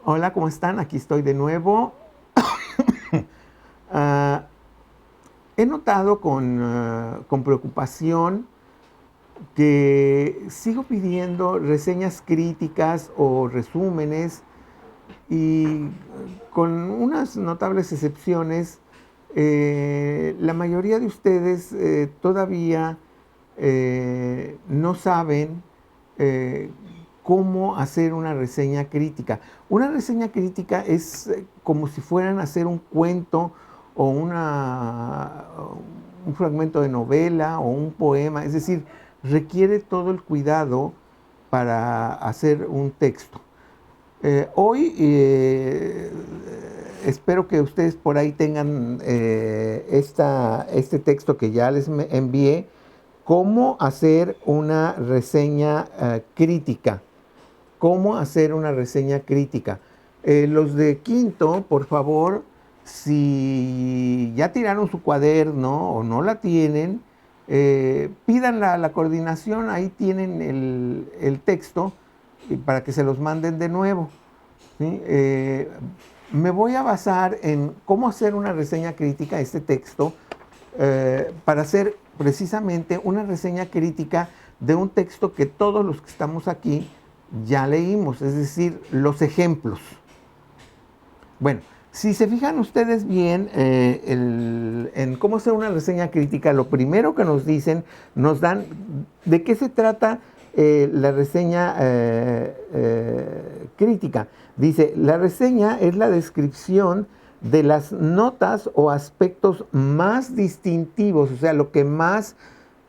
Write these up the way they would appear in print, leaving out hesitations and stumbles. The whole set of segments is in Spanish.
Hola, ¿cómo están? Aquí estoy de nuevo. Ah, He notado con preocupación que sigo pidiendo reseñas críticas o resúmenes y con unas notables excepciones, la mayoría de ustedes todavía no saben eh, cómo hacer una reseña crítica. Una reseña crítica es como si fueran a hacer un cuento o un fragmento de novela o un poema, es decir, requiere todo el cuidado para hacer un texto. Hoy espero que ustedes por ahí tengan este texto que ya les envié, cómo hacer una reseña crítica. Cómo hacer una reseña crítica. Los de quinto, por favor, si ya tiraron su cuaderno o no la tienen, pídanla a la coordinación, ahí tienen el texto para que se los manden de nuevo. ¿Sí? Me voy a basar en cómo hacer una reseña crítica, este texto, para hacer precisamente una reseña crítica de un texto que todos los que estamos aquí ya leímos, es decir, los ejemplos. Bueno, si se fijan ustedes bien en cómo hacer una reseña crítica, lo primero que nos dicen, nos dan de qué se trata la reseña crítica. Dice, la reseña es la descripción de las notas o aspectos más distintivos, o sea, lo que más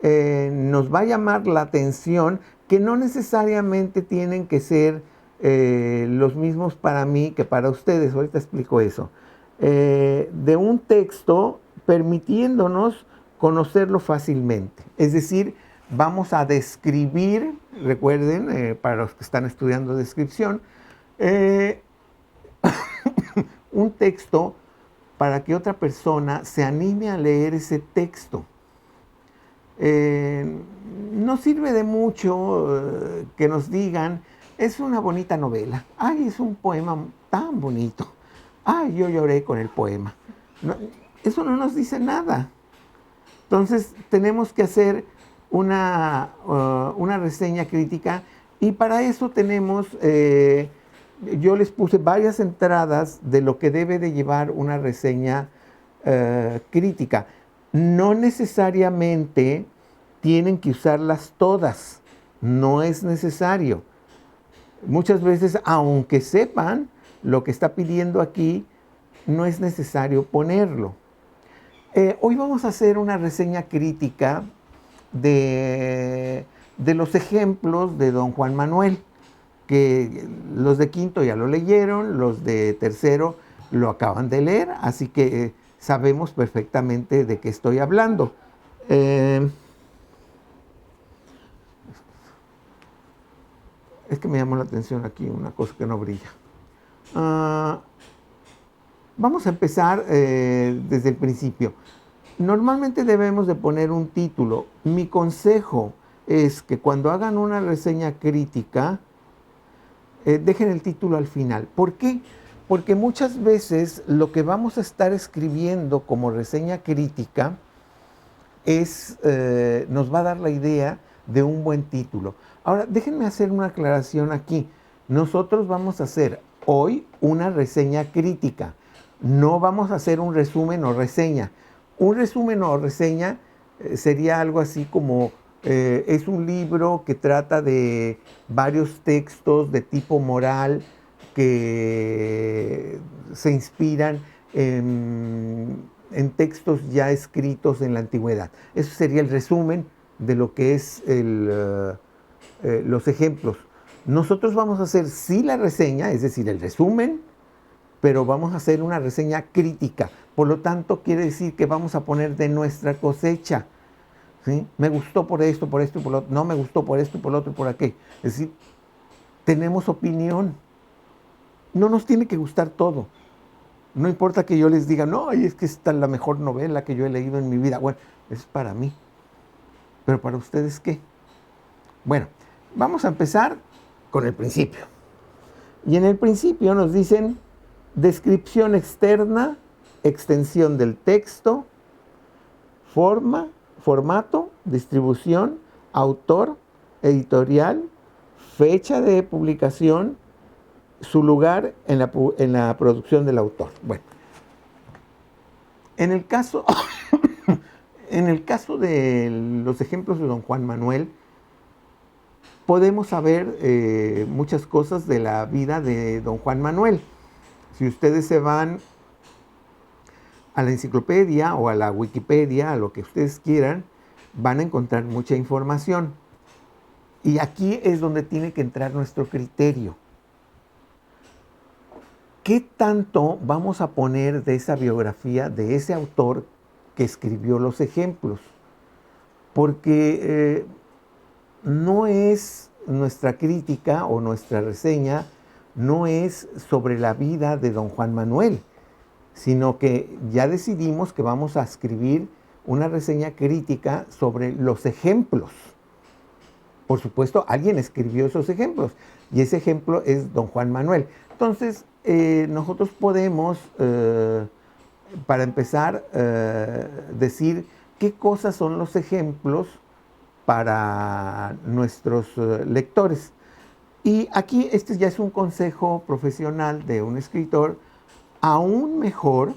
nos va a llamar la atención, que no necesariamente tienen que ser los mismos para mí que para ustedes. Ahorita explico eso. De un texto permitiéndonos conocerlo fácilmente. Es decir, vamos a describir, recuerden, para los que están estudiando descripción, eh, un texto para que otra persona se anime a leer ese texto. Eh, no sirve de mucho que nos digan, es una bonita novela, ay, es un poema tan bonito, ay, yo lloré con el poema. No, eso no nos dice nada. Entonces tenemos que hacer una reseña crítica y para eso tenemos, yo les puse varias entradas de lo que debe de llevar una reseña crítica. No necesariamente tienen que usarlas todas, no es necesario. Muchas veces, aunque sepan lo que está pidiendo aquí, no es necesario ponerlo. Hoy vamos a hacer una reseña crítica de los ejemplos de don Juan Manuel, que los de quinto ya lo leyeron, los de tercero lo acaban de leer, así que sabemos perfectamente de qué estoy hablando. Es que me llamó la atención aquí una cosa que no brilla. Uh, Vamos a empezar desde el principio. Normalmente debemos de poner un título. Mi consejo es que cuando hagan una reseña crítica, dejen el título al final. ¿Por qué? Porque muchas veces lo que vamos a estar escribiendo como reseña crítica nos va a dar la idea de un buen título. Ahora, déjenme hacer una aclaración aquí. Nosotros vamos a hacer hoy una reseña crítica. No vamos a hacer un resumen o reseña. Un resumen o reseña sería algo así como es un libro que trata de varios textos de tipo moral que se inspiran en textos ya escritos en la antigüedad. Eso sería el resumen de lo que es los ejemplos. Nosotros vamos a hacer sí la reseña, es decir, el resumen, pero vamos a hacer una reseña crítica. Por lo tanto, quiere decir que vamos a poner de nuestra cosecha. ¿Sí? Me gustó por esto, por esto y por lo otro. No me gustó por esto, por lo otro y por aquello. Es decir, tenemos opinión. No nos tiene que gustar todo. No importa que yo les diga, no, es que esta es la mejor novela que yo he leído en mi vida. Bueno, es para mí. Pero para ustedes, ¿qué? Bueno, vamos a empezar con el principio. Y en el principio nos dicen descripción externa, extensión del texto, formato, distribución, autor, editorial, fecha de publicación, su lugar en la producción del autor. Bueno, en el caso, en el caso de los ejemplos de don Juan Manuel, podemos saber muchas cosas de la vida de don Juan Manuel. Si ustedes se van a la enciclopedia o a la Wikipedia, a lo que ustedes quieran, van a encontrar mucha información. Y aquí es donde tiene que entrar nuestro criterio. ¿Qué tanto vamos a poner de esa biografía de ese autor que escribió los ejemplos? Porque no es nuestra crítica o nuestra reseña, no es sobre la vida de don Juan Manuel, sino que ya decidimos que vamos a escribir una reseña crítica sobre los ejemplos. Por supuesto, alguien escribió esos ejemplos y ese ejemplo es don Juan Manuel. Entonces, nosotros podemos, para empezar, decir qué cosas son los ejemplos para nuestros lectores. Y aquí este ya es un consejo profesional de un escritor. Aún mejor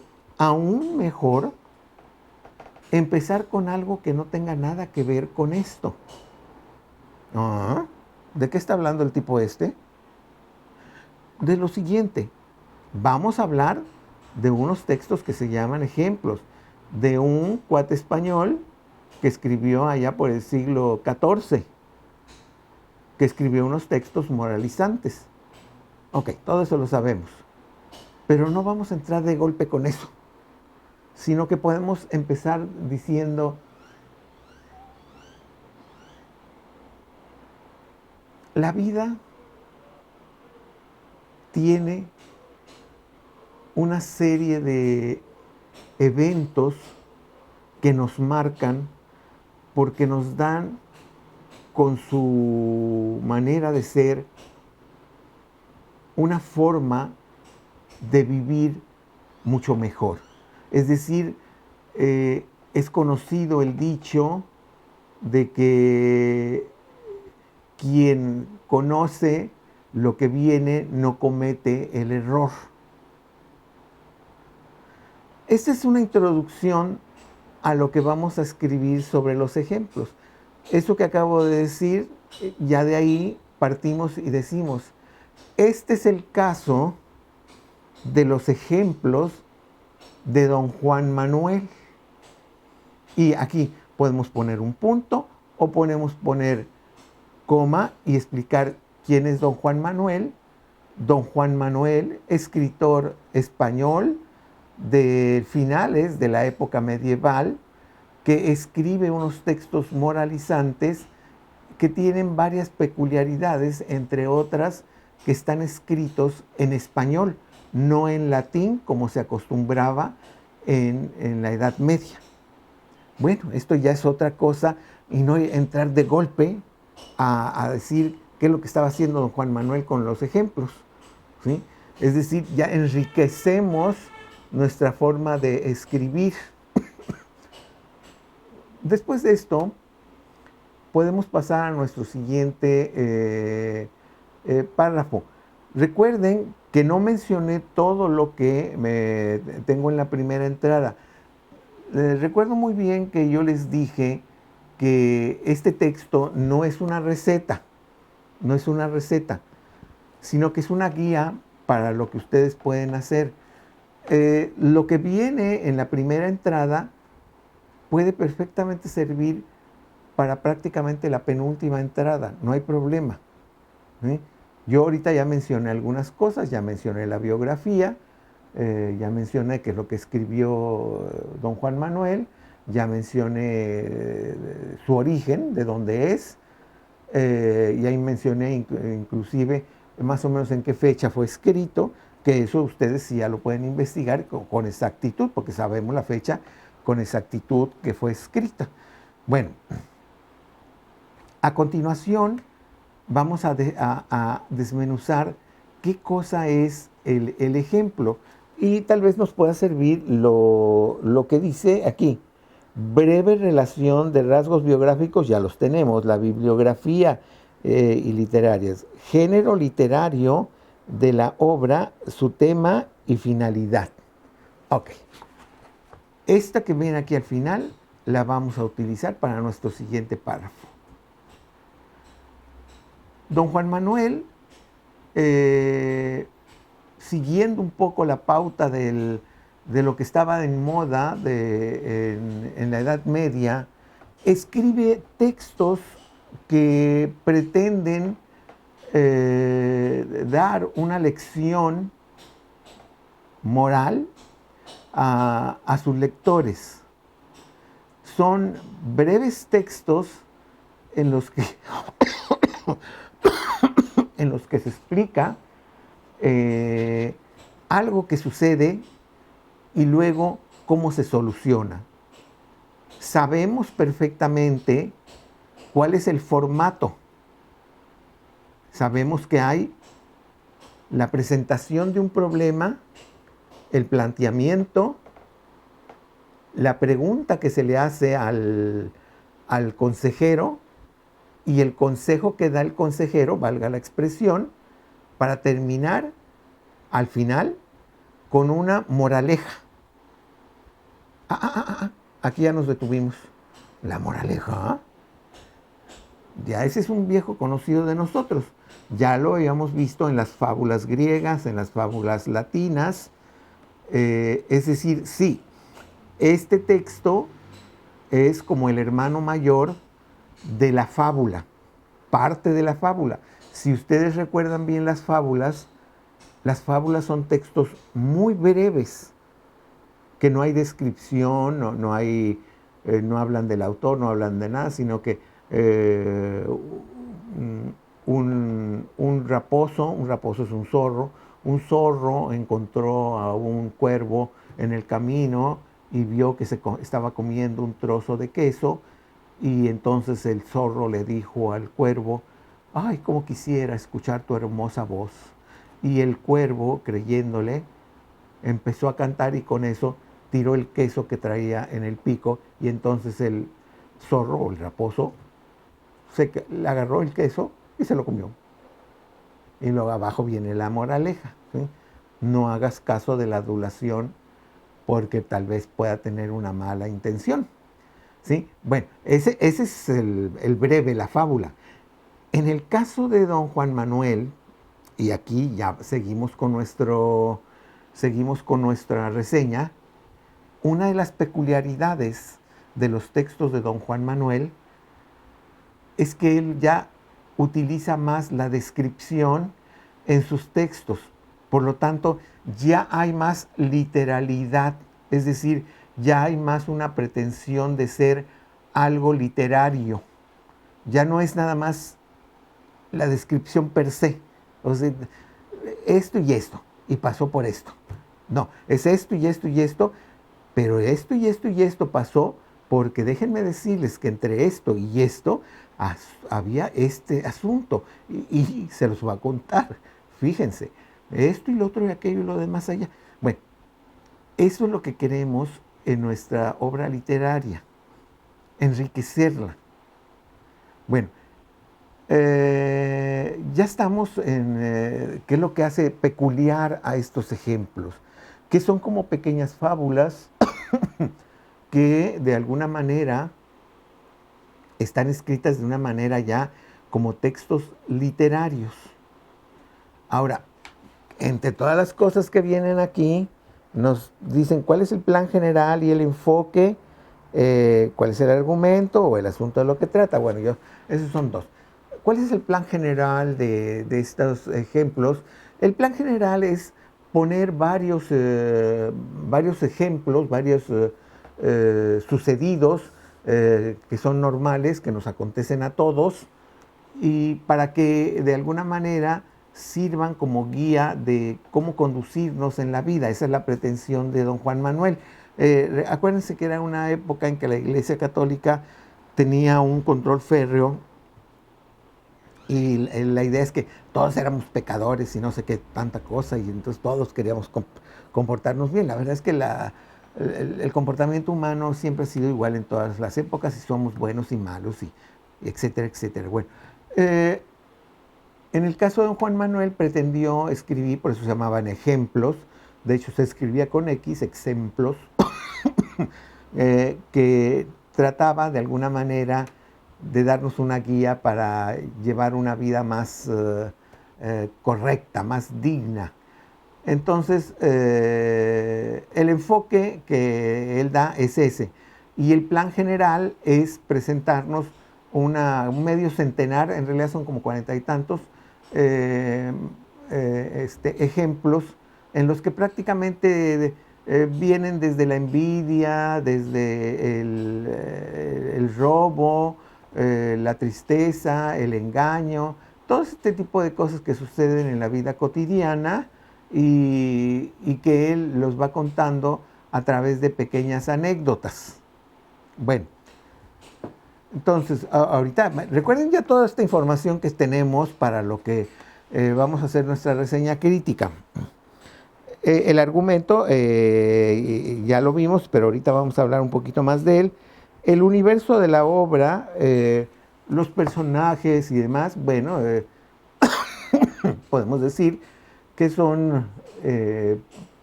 empezar con algo que no tenga nada que ver con esto. ¿De qué está hablando el tipo este? De lo siguiente. Vamos a hablar de unos textos que se llaman ejemplos, de un cuate español que escribió allá por el siglo XIV, que escribió unos textos moralizantes. Ok, todo eso lo sabemos. Pero no vamos a entrar de golpe con eso, sino que podemos empezar diciendo, la vida tiene una serie de eventos que nos marcan porque nos dan con su manera de ser una forma de vivir mucho mejor. Es decir, es conocido el dicho de que quien conoce lo que viene no comete el error. Esta es una introducción a lo que vamos a escribir sobre los ejemplos. Eso que acabo de decir, ya de ahí partimos y decimos, este es el caso de los ejemplos de don Juan Manuel. Y aquí podemos poner un punto o podemos poner coma y explicar quién es don Juan Manuel. Don Juan Manuel, escritor español de finales de la época medieval, que escribe unos textos moralizantes que tienen varias peculiaridades, entre otras que están escritos en español, no en latín como se acostumbraba en la Edad Media. Bueno, esto ya es otra cosa y no entrar de golpe a decir qué es lo que estaba haciendo don Juan Manuel con los ejemplos, ¿sí? Es decir, ya enriquecemos nuestra forma de escribir. Después de esto, podemos pasar a nuestro siguiente párrafo. Recuerden que no mencioné todo lo que tengo en la primera entrada. Recuerdo muy bien que yo les dije que este texto no es una receta, sino que es una guía para lo que ustedes pueden hacer. Lo que viene en la primera entrada puede perfectamente servir para prácticamente la penúltima entrada, no hay problema, ¿sí? Yo ahorita ya mencioné algunas cosas, ya mencioné la biografía, ya mencioné qué es lo que escribió don Juan Manuel, ya mencioné su origen, de dónde es, y ahí mencioné inclusive más o menos en qué fecha fue escrito, que eso ustedes sí ya lo pueden investigar con exactitud, porque sabemos la fecha con exactitud que fue escrita. Bueno, a continuación vamos a desmenuzar qué cosa es el ejemplo. Y tal vez nos pueda servir lo que dice aquí. Breve relación de rasgos biográficos, ya los tenemos, la bibliografía y literarias. Género literario de la obra, su tema y finalidad. Ok. Esta que viene aquí al final la vamos a utilizar para nuestro siguiente párrafo. Don Juan Manuel, siguiendo un poco la pauta de lo que estaba en moda en la Edad Media, escribe textos que pretenden dar una lección moral a sus lectores. Son breves textos en los que, en los que se explica algo que sucede y luego cómo se soluciona. Sabemos perfectamente cuál es el formato. Sabemos que hay la presentación de un problema, el planteamiento, la pregunta que se le hace al consejero y el consejo que da el consejero, valga la expresión, para terminar al final con una moraleja. Aquí ya nos detuvimos. La moraleja. Ya ese es un viejo conocido de nosotros. Ya lo habíamos visto en las fábulas griegas, en las fábulas latinas. Es decir, sí, este texto es como el hermano mayor de la fábula, parte de la fábula. Si ustedes recuerdan bien las fábulas son textos muy breves, que no hay descripción, no hay, no hablan del autor, no hablan de nada, sino que un raposo es un zorro encontró a un cuervo en el camino y vio que estaba comiendo un trozo de queso, y entonces el zorro le dijo al cuervo: ay, cómo quisiera escuchar tu hermosa voz. Y el cuervo, creyéndole, empezó a cantar, y con eso tiró el queso que traía en el pico, y entonces el zorro o el raposo le agarró el queso y se lo comió. Y luego abajo viene la moraleja, ¿sí? No hagas caso de la adulación, porque tal vez pueda tener una mala intención, ¿sí? Bueno, ese es el breve, la fábula. En el caso de don Juan Manuel, y aquí ya seguimos con nuestra reseña, una de las peculiaridades de los textos de don Juan Manuel es que él ya utiliza más la descripción en sus textos. Por lo tanto, ya hay más literalidad, es decir, ya hay más una pretensión de ser algo literario. Ya no es nada más la descripción per se, o sea, esto y esto, y pasó por esto. No, es esto y esto y esto, pero esto y esto y esto pasó porque déjenme decirles que entre esto y esto había este asunto, y se los va a contar. Fíjense, esto y lo otro y aquello y lo demás allá. Bueno, eso es lo que queremos en nuestra obra literaria, enriquecerla. Bueno, ya estamos en qué es lo que hace peculiar a estos ejemplos, que son como pequeñas fábulas que de alguna manera están escritas de una manera ya como textos literarios. Ahora, entre todas las cosas que vienen aquí, nos dicen cuál es el plan general y el enfoque, cuál es el argumento o el asunto de lo que trata. Bueno, esos son dos. ¿Cuál es el plan general de estos ejemplos? El plan general es poner varios ejemplos, varios sucedidos que son normales, que nos acontecen a todos, y para que de alguna manera sirvan como guía de cómo conducirnos en la vida. Esa es la pretensión de don Juan Manuel. Acuérdense que era una época en que la Iglesia Católica tenía un control férreo Y la idea es que todos éramos pecadores y no sé qué tanta cosa, y entonces todos queríamos comportarnos bien. La verdad es que el comportamiento humano siempre ha sido igual en todas las épocas, y somos buenos y malos, y etcétera, etcétera. Bueno, en el caso de don Juan Manuel pretendió escribir, por eso se llamaban ejemplos, de hecho se escribía con X, ejemplos, que trataba de alguna manera de darnos una guía para llevar una vida más correcta, más digna. Entonces, el enfoque que él da es ese. Y el plan general es presentarnos un medio centenar, en realidad son como 40 y tantos, ejemplos en los que prácticamente vienen desde la envidia, desde el robo, la tristeza, el engaño, todo este tipo de cosas que suceden en la vida cotidiana, y que él los va contando a través de pequeñas anécdotas. Bueno, entonces, ahorita, recuerden ya toda esta información que tenemos para lo que vamos a hacer nuestra reseña crítica. El argumento, ya lo vimos, pero ahorita vamos a hablar un poquito más de él. El universo de la obra, los personajes y demás, bueno, podemos decir que son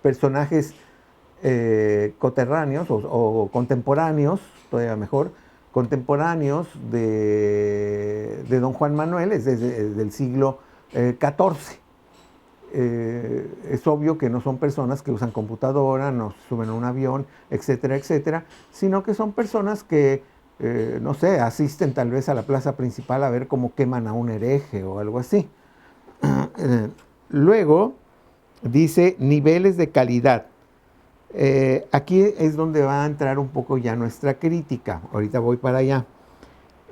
personajes coterráneos o contemporáneos, todavía mejor, contemporáneos de don Juan Manuel, es del siglo XIV. Es obvio que no son personas que usan computadora, no suben a un avión, etcétera, etcétera, sino que son personas que, no sé, asisten tal vez a la plaza principal a ver cómo queman a un hereje o algo así. Luego dice niveles de calidad. Aquí es donde va a entrar un poco ya nuestra crítica. Ahorita voy para allá.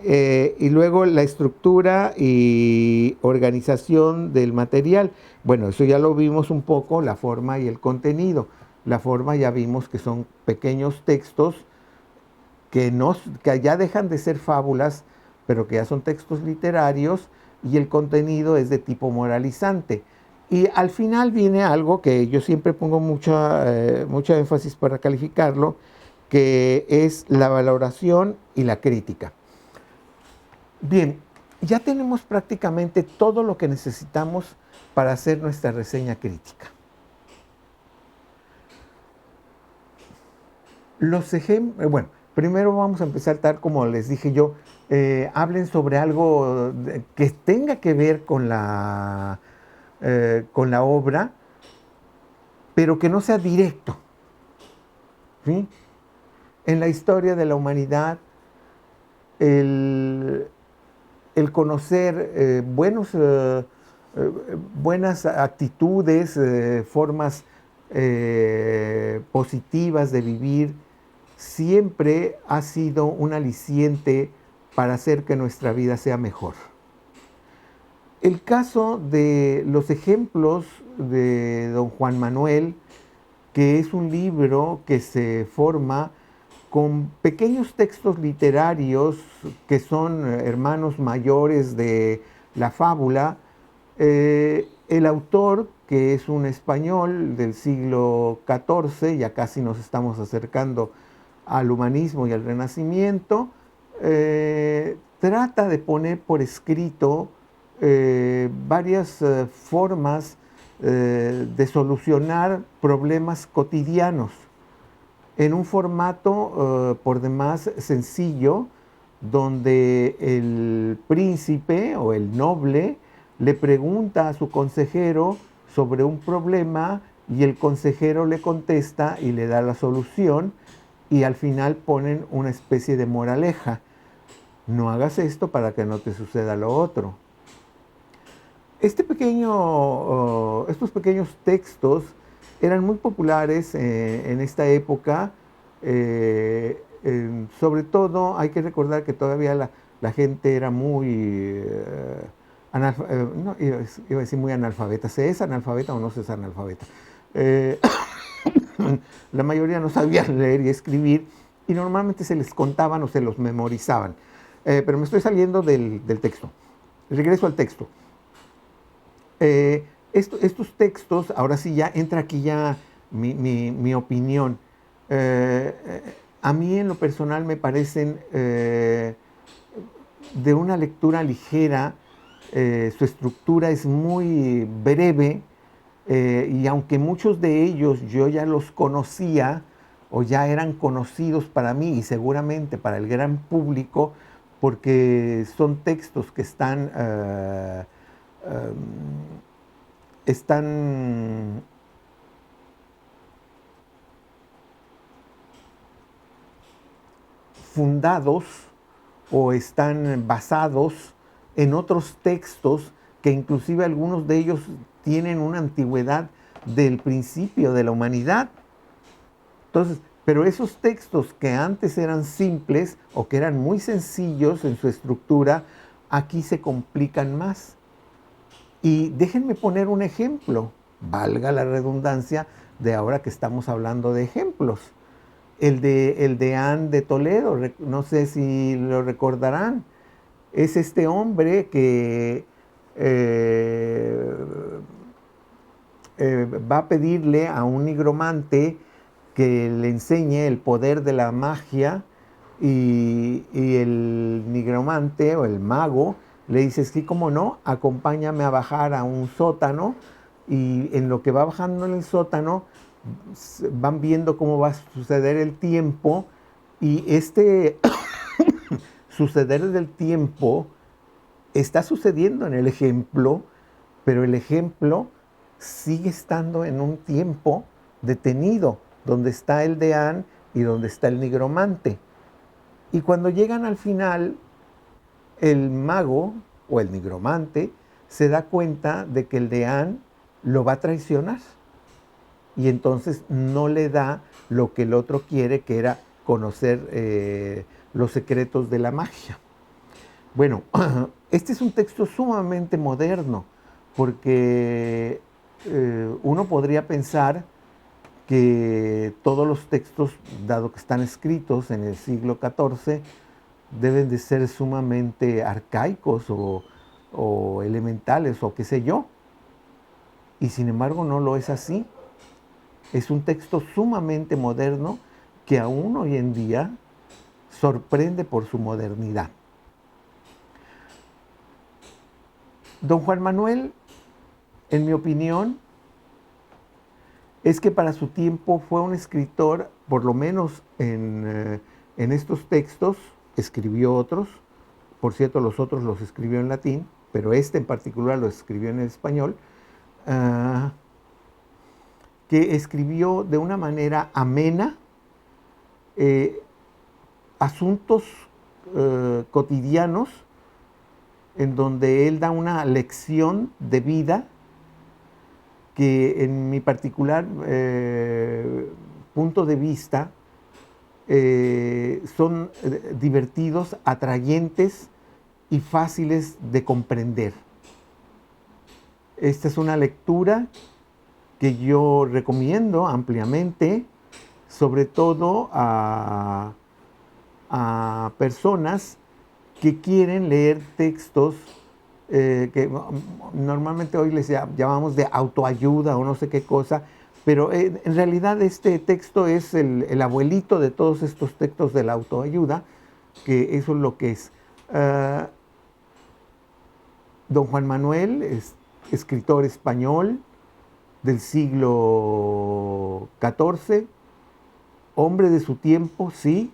Y luego la estructura y organización del material. Bueno, eso ya lo vimos un poco, la forma y el contenido. La forma ya vimos que son pequeños textos que ya dejan de ser fábulas, pero que ya son textos literarios, y el contenido es de tipo moralizante. Y al final viene algo que yo siempre pongo mucha énfasis para calificarlo, que es la valoración y la crítica. Bien, ya tenemos prácticamente todo lo que necesitamos para hacer nuestra reseña crítica. Los ejemplos, bueno, primero vamos a empezar tal como les dije yo, hablen sobre algo que tenga que ver con la obra, pero que no sea directo, ¿sí? En la historia de la humanidad, el conocer buenas actitudes, formas positivas de vivir, siempre ha sido un aliciente para hacer que nuestra vida sea mejor. El caso de los ejemplos de don Juan Manuel, que es un libro que se forma con pequeños textos literarios que son hermanos mayores de la fábula. El autor, que es un español del siglo XIV, ya casi nos estamos acercando al humanismo y al Renacimiento, trata de poner por escrito varias formas de solucionar problemas cotidianos en un formato por demás sencillo, donde el príncipe o el noble le pregunta a su consejero sobre un problema, y el consejero le contesta y le da la solución, y al final ponen una especie de moraleja: no hagas esto para que no te suceda lo otro. Estos pequeños textos eran muy populares en esta época. Sobre todo hay que recordar que todavía la gente era muy no, iba a decir muy analfabeta. ¿Se es analfabeta o no se es analfabeta? La mayoría no sabían leer y escribir, y normalmente se les contaban o se los memorizaban. Pero me estoy saliendo del texto. regreso al texto. Estos textos, ahora sí ya entra aquí ya mi opinión. A mí en lo personal me parecen de una lectura ligera, su estructura es muy breve, y aunque muchos de ellos yo ya los conocía o ya eran conocidos para mí y seguramente para el gran público, porque son textos que están fundados o están basados en otros textos que inclusive algunos de ellos tienen una antigüedad del principio de la humanidad. Entonces, pero esos textos que antes eran simples o que eran muy sencillos en su estructura, aquí se complican más. Y déjenme poner un ejemplo, valga la redundancia, de ahora que estamos hablando de ejemplos. El de Anne de Toledo, no sé si lo recordarán, es este hombre que va a pedirle a un nigromante que le enseñe el poder de la magia y el nigromante o el mago le dice, sí, cómo no, acompáñame a bajar a un sótano, y en lo que va bajando en el sótano van viendo cómo va a suceder el tiempo, y este suceder del tiempo está sucediendo en el ejemplo, pero el ejemplo sigue estando en un tiempo detenido, donde está el deán y donde está el nigromante. Y cuando llegan al final, el mago o el nigromante se da cuenta de que el deán lo va a traicionar. Y entonces no le da lo que el otro quiere, que era conocer los secretos de la magia. Bueno, este es un texto sumamente moderno, porque uno podría pensar que todos los textos, dado que están escritos en el siglo XIV, deben de ser sumamente arcaicos o elementales o qué sé yo. Y sin embargo no lo es así. Es un texto sumamente moderno que aún hoy en día sorprende por su modernidad. Don Juan Manuel, en mi opinión, es que para su tiempo fue un escritor, por lo menos en estos textos, escribió otros, por cierto los otros los escribió en latín, pero este en particular lo escribió en español, que escribió de una manera amena asuntos cotidianos, en donde él da una lección de vida que en mi particular punto de vista son divertidos, atrayentes y fáciles de comprender. Esta es una lectura que yo recomiendo ampliamente, sobre todo a personas que quieren leer textos que normalmente hoy les llamamos de autoayuda o no sé qué cosa, pero en realidad este texto es el abuelito de todos estos textos de la autoayuda, que eso es lo que es. Don Juan Manuel es escritor español del siglo XIV, hombre de su tiempo, sí,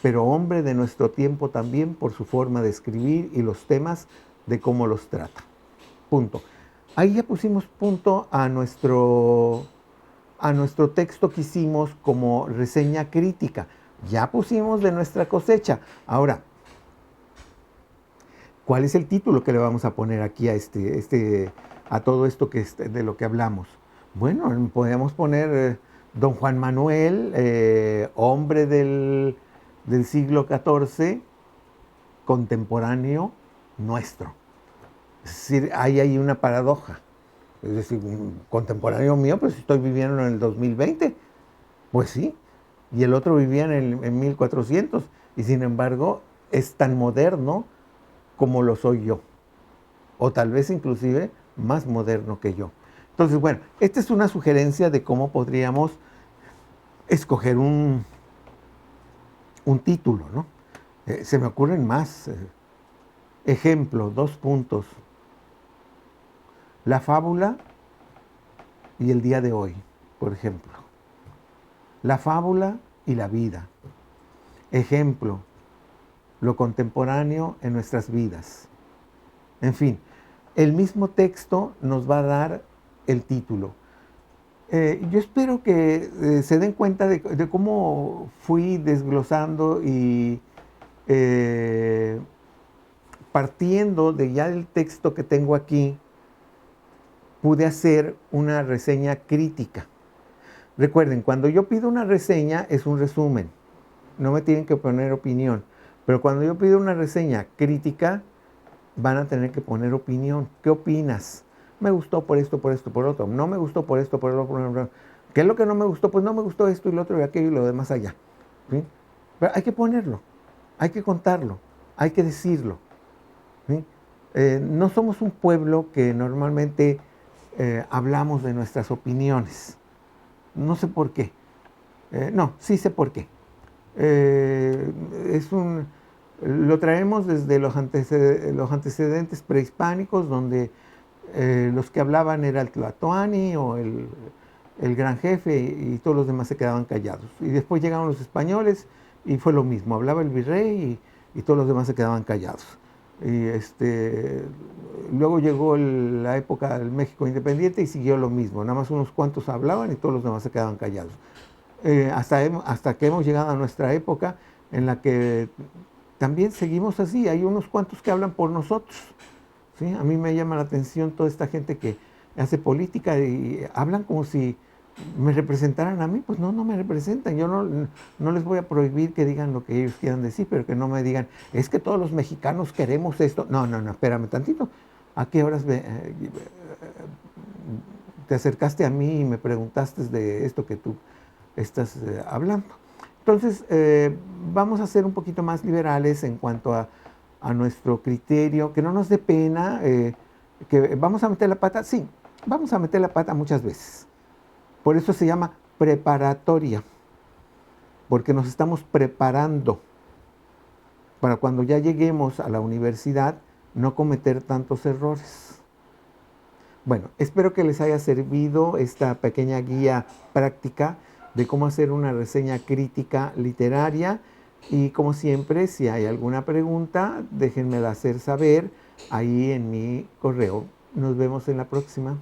pero hombre de nuestro tiempo también por su forma de escribir y los temas de cómo los trata. Punto. Ahí ya pusimos punto a nuestro texto que hicimos como reseña crítica. Ya pusimos de nuestra cosecha. Ahora, ¿cuál es el título que le vamos a poner aquí a a todo esto de lo que hablamos? Bueno, podemos poner Don Juan Manuel, hombre del siglo XIV, contemporáneo nuestro. Es decir, hay ahí una paradoja. Es decir, contemporáneo mío, pues estoy viviendo en el 2020. Pues sí. Y el otro vivía en 1400. Y sin embargo, es tan moderno como lo soy yo. o tal vez inclusive más moderno que yo. Entonces, bueno, esta es una sugerencia de cómo podríamos escoger un título, ¿no? Se me ocurren más. Ejemplo, 2 puntos. La fábula y el día de hoy, por ejemplo. La fábula y la vida. Ejemplo, lo contemporáneo en nuestras vidas. En fin, el mismo texto nos va a dar el título. Yo espero que se den cuenta de cómo fui desglosando y partiendo de ya el texto que tengo aquí, pude hacer una reseña crítica. Recuerden, cuando yo pido una reseña es un resumen, no me tienen que poner opinión, pero cuando yo pido una reseña crítica, van a tener que poner opinión. ¿Qué opinas? Me gustó por esto, por otro. No me gustó por esto, por el otro. ¿Qué es lo que no me gustó? Pues no me gustó esto y lo otro y aquello y lo demás allá. ¿Sí? Pero hay que ponerlo, hay que contarlo, hay que decirlo. ¿Sí? No somos un pueblo que normalmente hablamos de nuestras opiniones. No sé por qué. No, sí sé por qué. Lo traemos desde los antecedentes prehispánicos, donde los que hablaban era el tlatoani o el gran jefe y todos los demás se quedaban callados. Y después llegaron los españoles y fue lo mismo, hablaba el virrey y todos los demás se quedaban callados. Y luego llegó la época del México independiente y siguió lo mismo, nada más unos cuantos hablaban y todos los demás se quedaban callados. Hasta que hemos llegado a nuestra época en la que también seguimos así, hay unos cuantos que hablan por nosotros. ¿Sí? A mí me llama la atención toda esta gente que hace política y hablan como si me representaran a mí. Pues no, no me representan. Yo no les voy a prohibir que digan lo que ellos quieran decir, pero que no me digan, es que todos los mexicanos queremos esto. No, espérame tantito. ¿A qué horas te acercaste a mí y me preguntaste de esto que tú estás hablando? Entonces, vamos a ser un poquito más liberales en cuanto a nuestro criterio, que no nos dé pena, que vamos a meter la pata. Sí, vamos a meter la pata muchas veces. Por eso se llama preparatoria, porque nos estamos preparando para cuando ya lleguemos a la universidad no cometer tantos errores. Bueno, espero que les haya servido esta pequeña guía práctica de cómo hacer una reseña crítica literaria y como siempre, si hay alguna pregunta, déjenmela hacer saber ahí en mi correo. Nos vemos en la próxima.